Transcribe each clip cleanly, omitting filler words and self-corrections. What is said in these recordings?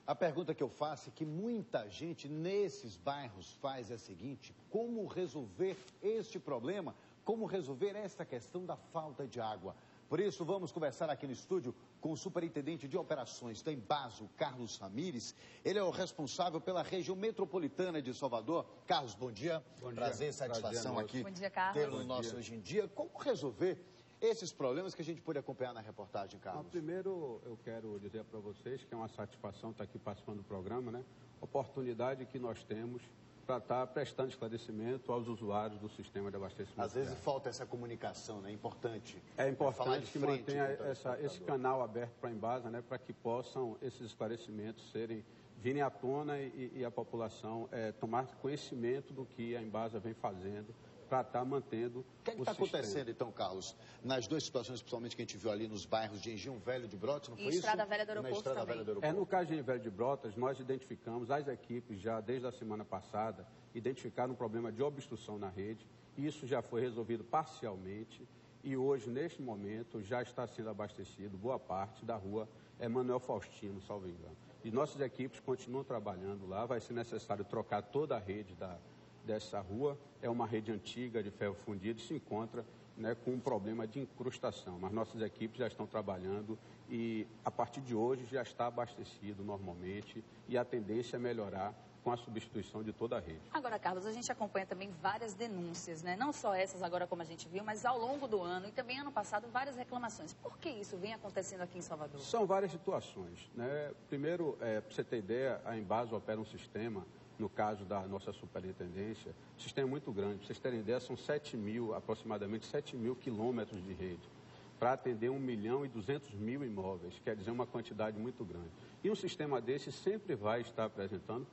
A pergunta que eu faço e que muita gente nesses bairros faz é a seguinte: como resolver este problema? Como resolver esta questão da falta de água? Por isso, vamos conversar aqui no estúdio com o superintendente de operações da Embasa, Carlos Ramires. Ele é o responsável pela região metropolitana de Salvador. Carlos, bom dia. Bom dia. Prazer e satisfação aqui tê-lo no nosso Hoje em Dia. Como resolver esses problemas que a gente pôde acompanhar na reportagem, Carlos? Primeiro, eu quero dizer para vocês que é uma satisfação estar aqui participando do programa, né? Oportunidade que nós temos para estar prestando esclarecimento aos usuários do sistema de abastecimento. Às vezes falta essa comunicação, né? É importante. É importante que mantenha esse esse canal aberto para a Embasa, né? Para que possam esses esclarecimentos virem à tona e a população tomar conhecimento do que a Embasa vem fazendo para estar mantendo o O que está acontecendo, então, Carlos, nas duas situações, principalmente que a gente viu ali nos bairros de Engenho Velho de Brotas, não foi isso? Estrada Velha do Aeroporto na Estrada também. Velha do Aeroporto. No caso de Engenho Velho de Brotas, nós identificamos, as equipes já desde a semana passada, identificaram um problema de obstrução na rede. Isso já foi resolvido parcialmente e hoje, neste momento, já está sendo abastecido boa parte da rua Emanuel Faustino, salvo engano. E nossas equipes continuam trabalhando lá, vai ser necessário trocar toda a rede dessa rua. É uma rede antiga de ferro fundido e se encontra, né, com um problema de incrustação. Mas nossas equipes já estão trabalhando e a partir de hoje já está abastecido normalmente e a tendência é melhorar com a substituição de toda a rede. Agora, Carlos, a gente acompanha também várias denúncias, né? Não só essas agora como a gente viu, mas ao longo do ano e também ano passado várias reclamações. Por que isso vem acontecendo aqui em Salvador? São várias situações, né? Primeiro, para você ter ideia, a Embasa opera um sistema, no caso da nossa superintendência, um sistema muito grande. Para vocês terem ideia, são aproximadamente 7 mil quilômetros de rede, para atender 1.200.000 imóveis, quer dizer, uma quantidade muito grande. E um sistema desse sempre vai estar apresentando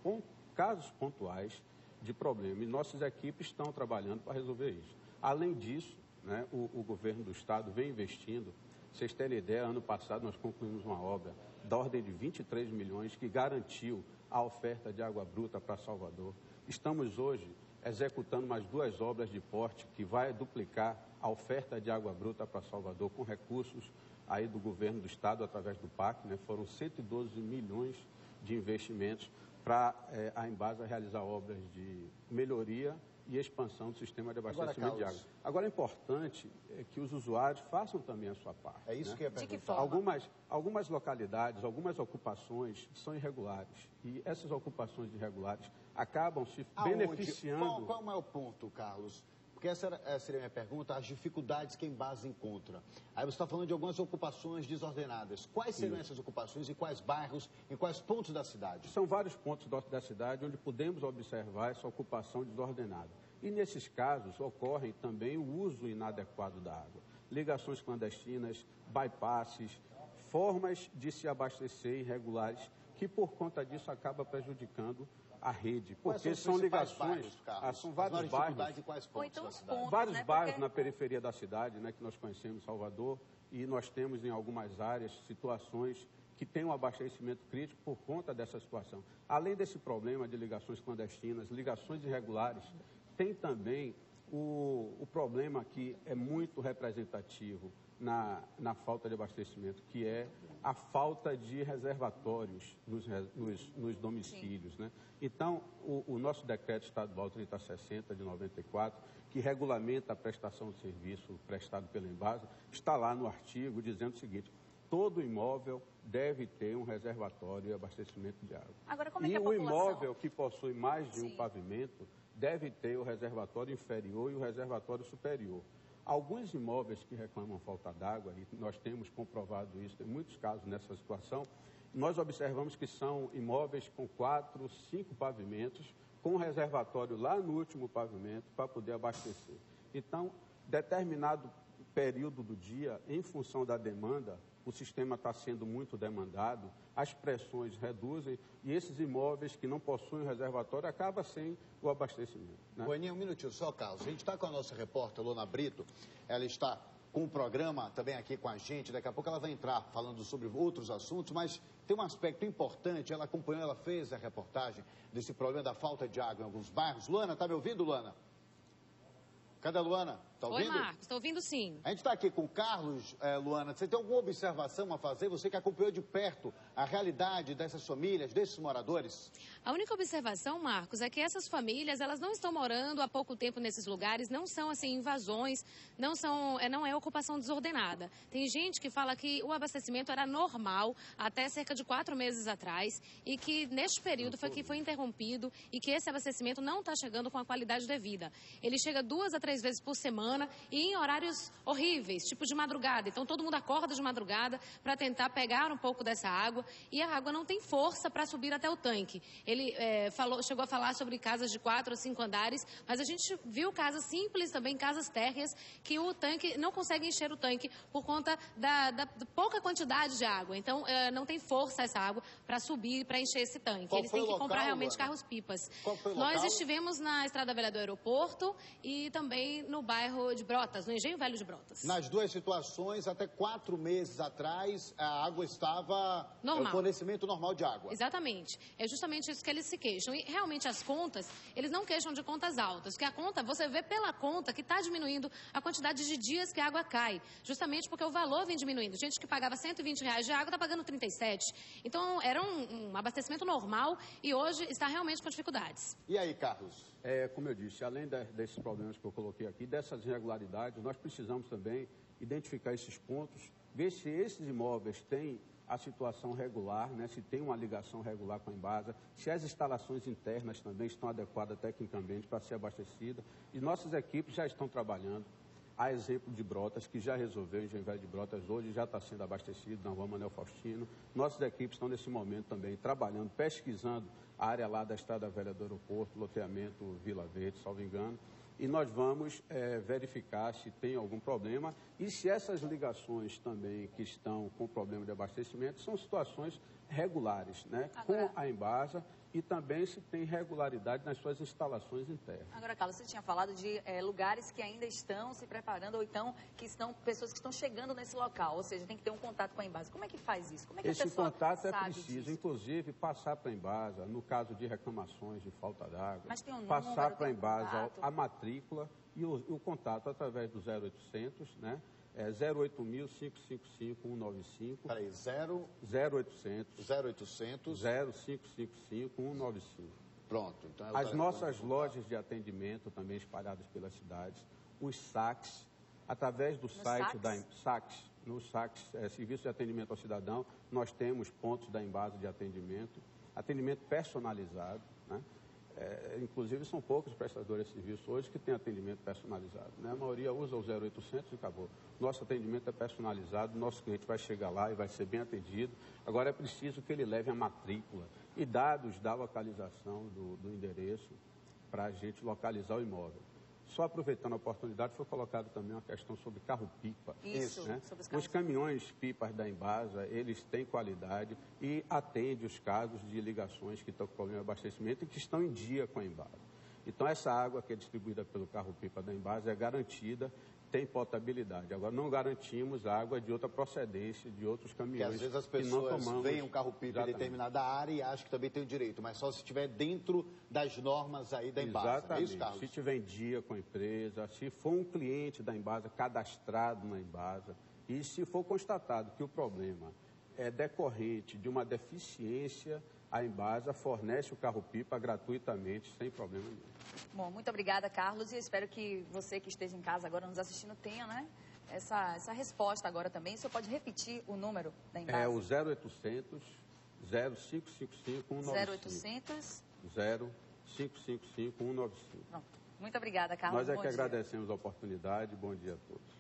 casos pontuais de problema, e nossas equipes estão trabalhando para resolver isso. Além disso, né, o governo do estado vem investindo. Vocês terem ideia, ano passado nós concluímos uma obra da ordem de 23 milhões que garantiu a oferta de água bruta para Salvador. Estamos hoje executando mais 2 obras de porte que vai duplicar a oferta de água bruta para Salvador com recursos aí do governo do estado através do PAC, né? Foram 112 milhões de investimentos para a Embasa realizar obras de melhoria e expansão do sistema de abastecimento de água. Agora, é importante que os usuários façam também a sua parte. É isso, né? Que é de que forma? Algumas localidades, algumas ocupações são irregulares. E essas ocupações irregulares acabam se beneficiando... Qual é o maior ponto, Carlos? Porque essa seria a minha pergunta, as dificuldades que a Embasa encontra. Aí você está falando de algumas ocupações desordenadas. Quais seriam essas ocupações, em quais bairros, em quais pontos da cidade? São vários pontos da cidade onde podemos observar essa ocupação desordenada. E nesses casos ocorre também o uso inadequado da água. Ligações clandestinas, bypasses, formas de se abastecer irregulares, que por conta disso acaba prejudicando a rede, porque são ligações, são vários bairros, ou então os pontos, vários né? bairros Porque... na periferia da cidade, né, que nós conhecemos Salvador, e nós temos em algumas áreas situações que têm um abastecimento crítico por conta dessa situação. Além desse problema de ligações clandestinas, ligações irregulares, tem também o problema que é muito representativo na falta de abastecimento, que é a falta de reservatórios nos domicílios, né? Então, o nosso decreto estadual 3060 de 94, que regulamenta a prestação de serviço prestado pela Embasa, está lá no artigo dizendo o seguinte: todo imóvel deve ter um reservatório de abastecimento de água. Agora, como é que a população... o imóvel que possui mais de um pavimento deve ter o reservatório inferior e o reservatório superior. Alguns imóveis que reclamam falta d'água, e nós temos comprovado isso, tem muitos casos nessa situação, nós observamos que são imóveis com 4, 5 pavimentos, com reservatório lá no último pavimento para poder abastecer. Então, determinado período do dia, em função da demanda, o sistema está sendo muito demandado, as pressões reduzem e esses imóveis que não possuem reservatório acabam sem o abastecimento, né? Boninha, um minutinho só, Carlos. A gente está com a nossa repórter, Lona Brito. Ela está com o programa também aqui com a gente. Daqui a pouco ela vai entrar falando sobre outros assuntos, mas tem um aspecto importante. Ela acompanhou, ela fez a reportagem desse problema da falta de água em alguns bairros. Luana, está me ouvindo, Luana? Cadê a Luana? Tá ouvindo? Oi, Marcos, estou ouvindo sim. A gente está aqui com o Carlos, Luana. Você tem alguma observação a fazer? Você que acompanhou de perto a realidade dessas famílias, desses moradores? A única observação, Marcos, é que essas famílias, elas não estão morando há pouco tempo nesses lugares, não são, assim, invasões, não é ocupação desordenada. Tem gente que fala que o abastecimento era normal até cerca de 4 meses atrás e que neste período foi interrompido e que esse abastecimento não está chegando com a qualidade devida. Ele chega 2 a 3 vezes por semana e em horários horríveis, tipo de madrugada. Então todo mundo acorda de madrugada para tentar pegar um pouco dessa água e a água não tem força para subir até o tanque. Ele chegou a falar sobre casas de 4 ou 5 andares, mas a gente viu casas simples também, casas térreas, que o tanque não consegue encher o tanque por conta da pouca quantidade de água. Então não tem força essa água para subir, para encher esse tanque. Eles têm que comprar realmente carros-pipas. Nós estivemos na Estrada Velha do Aeroporto e também no bairro de Brotas, no Engenho Velho de Brotas. Nas duas situações, até 4 meses atrás, a água estava... normal. O fornecimento normal de água. Exatamente. É justamente isso que eles se queixam. E realmente as contas, eles não queixam de contas altas, porque a conta, você vê pela conta que está diminuindo a quantidade de dias que a água cai. Justamente porque o valor vem diminuindo. Gente que pagava R$120 de água está pagando 37. Então, era um abastecimento normal e hoje está realmente com dificuldades. E aí, Carlos? Como eu disse, além desses problemas que eu coloquei aqui, dessas irregularidades, nós precisamos também identificar esses pontos, ver se esses imóveis têm a situação regular, né, se tem uma ligação regular com a Embasa, se as instalações internas também estão adequadas tecnicamente para ser abastecida. E nossas equipes já estão trabalhando. Há exemplo de Brotas, que já resolveu, o Engenho Velho de Brotas hoje já está sendo abastecido na Rua Manuel Faustino. Nossas equipes estão nesse momento também trabalhando, pesquisando a área lá da Estrada Velha do Aeroporto, loteamento Vila Verde, salvo engano. E nós vamos verificar se tem algum problema e se essas ligações também que estão com problema de abastecimento são situações regulares, né? Agora, com a Embasa e também se tem regularidade nas suas instalações internas. Agora, Carlos, você tinha falado de lugares que ainda estão se preparando ou então que estão pessoas que estão chegando nesse local, ou seja, tem que ter um contato com a Embasa. Como é que faz isso? Como é que Esse a pessoa contato é sabe preciso, disso? inclusive, passar para a Embasa, no caso de reclamações de falta d'água, Mas tem um passar número, para a tem um Embasa contato? a matrícula e o contato através do 0800, né? 08.555-195. Peraí, 0800 0800. 0555-195. Pronto. Então As nossas lojas de atendimento também espalhadas pelas cidades, os saques, através do site da saques, no saques, Serviço de Atendimento ao Cidadão, nós temos pontos da Embasa de atendimento personalizado, né? Inclusive, são poucos prestadores de serviço hoje que têm atendimento personalizado, né? A maioria usa o 0800 e acabou. Nosso atendimento é personalizado, nosso cliente vai chegar lá e vai ser bem atendido. Agora, é preciso que ele leve a matrícula e dados da localização do endereço para a gente localizar o imóvel. Só aproveitando a oportunidade, foi colocado também uma questão sobre carro-pipa. Isso, né? sobre Os caminhões-pipas da Embasa, eles têm qualidade e atendem os casos de ligações que estão com problema de abastecimento e que estão em dia com a Embasa. Então, essa água que é distribuída pelo carro-pipa da Embasa é garantida, tem potabilidade. Agora, não garantimos água de outra procedência, de outros caminhões. Porque às vezes as que não pessoas tomamos. veem um carro-pipa em determinada área e acham que também tem o direito, mas só se estiver dentro das normas aí da Embasa. Exatamente. É isso, Carlos? Se tiver em dia com a empresa, se for um cliente da Embasa cadastrado na Embasa e se for constatado que o problema é decorrente de uma deficiência, a Embasa fornece o carro-pipa gratuitamente, sem problema nenhum. Bom, muito obrigada, Carlos, e eu espero que você que esteja em casa agora nos assistindo tenha, né, essa resposta agora também. O senhor pode repetir o número da Embasa? É o 0800 0555 195. 0800 0555 195. Pronto. Muito obrigada, Carlos. Nós é Bom que dia. agradecemos a oportunidade. Bom dia a todos.